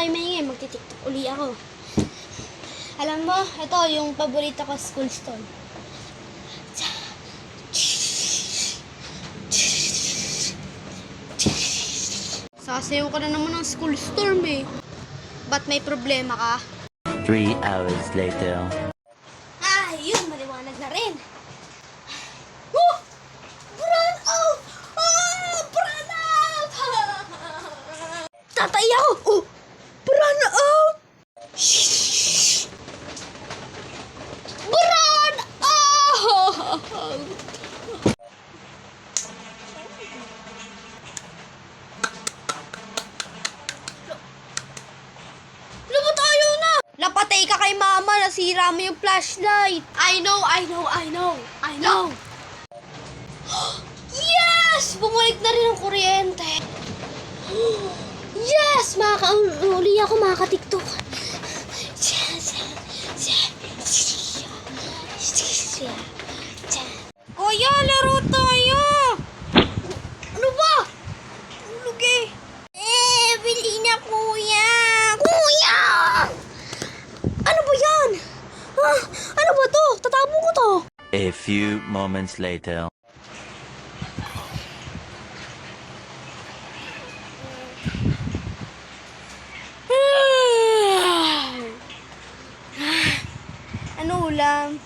kayo maingay, magti-tiktok uli ako. Alam mo, ito yung paborito ko school stone. Sasayaw ka na naman ng school storm eh. Ba't may problema ka? 3 hours later. Ah, yun, maliwanag na rin. Oh! Burn out! Ah! Burn out! Tatay ako! Oh! Burn out! Shhh! Burn out! Labo tayo na! Napatay ka kay mama, nasira mo yung flashlight. I know. Yes! Bumalik na rin ang kuryente. Yes! Uli ako makaka-tiktok. Kuya, laro tayo! Ano ba? Tulog eh. Bili na kuya! Kuya! Ano ba yan? Ano ba to? Tatabo ko to. A few moments later. Ano ulam?